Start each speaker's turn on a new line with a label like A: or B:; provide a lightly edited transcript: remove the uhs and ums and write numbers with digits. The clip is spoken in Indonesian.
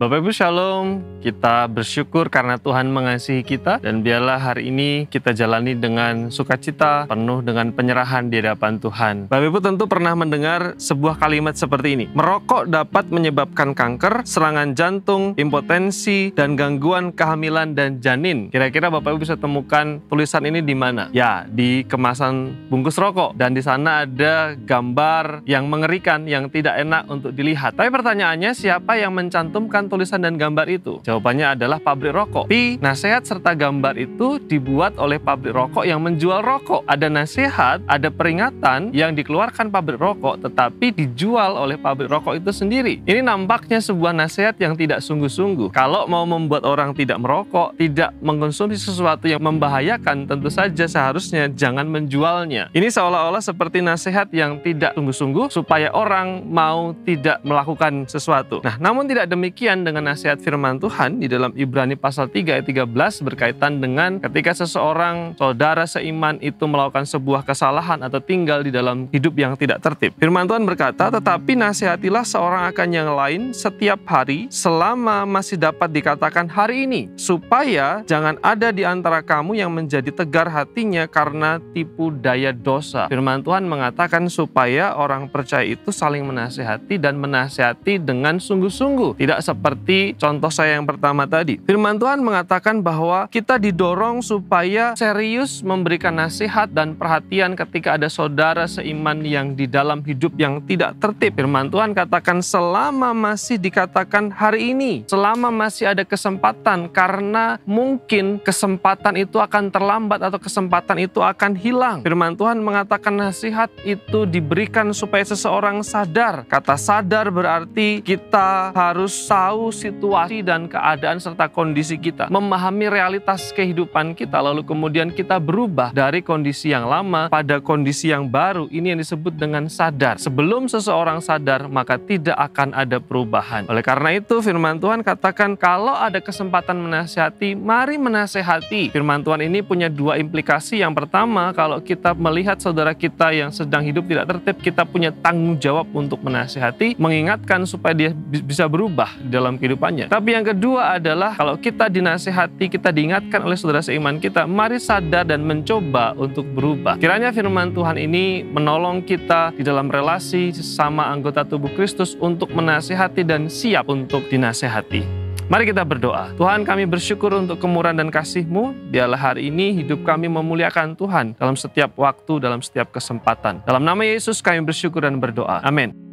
A: Bapak Ibu Shalom, kita bersyukur karena Tuhan mengasihi kita dan biarlah hari ini kita jalani dengan sukacita, penuh dengan penyerahan di hadapan Tuhan. Bapak Ibu tentu pernah mendengar sebuah kalimat seperti ini. Merokok dapat menyebabkan kanker, serangan jantung, impotensi, dan gangguan kehamilan dan janin. Kira-kira Bapak Ibu bisa temukan tulisan ini di mana? Ya, di kemasan bungkus rokok. Dan di sana ada gambar yang mengerikan, yang tidak enak untuk dilihat. Tapi pertanyaannya, siapa yang mencantumkan tulisan dan gambar itu? Jawabannya adalah pabrik rokok. Tapi nasihat serta gambar itu dibuat oleh pabrik rokok yang menjual rokok. Ada nasihat, ada peringatan yang dikeluarkan pabrik rokok tetapi dijual oleh pabrik rokok itu sendiri. Ini nampaknya sebuah nasihat yang tidak sungguh-sungguh. Kalau mau membuat orang tidak merokok, tidak mengkonsumsi sesuatu yang membahayakan, tentu saja seharusnya jangan menjualnya. Ini seolah-olah seperti nasihat yang tidak sungguh-sungguh supaya orang mau tidak melakukan sesuatu. Nah, namun tidak demikian dengan nasihat firman Tuhan di dalam Ibrani pasal 3 ayat 13 berkaitan dengan ketika seseorang saudara seiman itu melakukan sebuah kesalahan atau tinggal di dalam hidup yang tidak tertib. Firman Tuhan berkata, tetapi nasihatilah seorang akan yang lain setiap hari selama masih dapat dikatakan hari ini, supaya jangan ada di antara kamu yang menjadi tegar hatinya karena tipu daya dosa. Firman Tuhan mengatakan supaya orang percaya itu saling menasihati dan menasihati dengan sungguh-sungguh. Tidak seperti contoh saya yang pertama tadi. Firman Tuhan mengatakan bahwa kita didorong supaya serius memberikan nasihat dan perhatian ketika ada saudara seiman yang di dalam hidup yang tidak tertib. Firman Tuhan katakan selama masih dikatakan hari ini, selama masih ada kesempatan, karena mungkin kesempatan itu akan terlambat atau kesempatan itu akan hilang. Firman Tuhan mengatakan nasihat itu diberikan supaya seseorang sadar. Kata sadar berarti kita harus tahu situasi dan keadaan serta kondisi kita, memahami realitas kehidupan kita, lalu kemudian kita berubah dari kondisi yang lama pada kondisi yang baru. Ini yang disebut dengan sadar. Sebelum seseorang sadar, maka tidak akan ada perubahan. Oleh karena itu, firman Tuhan katakan kalau ada kesempatan menasihati, mari menasihati. Firman Tuhan ini punya dua implikasi. Yang pertama, kalau kita melihat saudara kita yang sedang hidup tidak tertib, kita punya tanggung jawab untuk menasihati, mengingatkan supaya dia bisa berubah di dalam kehidupannya. Tapi yang kedua adalah kalau kita dinasihati, kita diingatkan oleh saudara seiman kita, mari sadar dan mencoba untuk berubah. Kiranya firman Tuhan ini menolong kita di dalam relasi sesama anggota tubuh Kristus untuk menasihati dan siap untuk dinasihati. Mari kita berdoa. Tuhan, kami bersyukur untuk kemurahan dan kasih-Mu. Biarlah hari ini hidup kami memuliakan Tuhan dalam setiap waktu, dalam setiap kesempatan. Dalam nama Yesus kami bersyukur dan berdoa. Amin.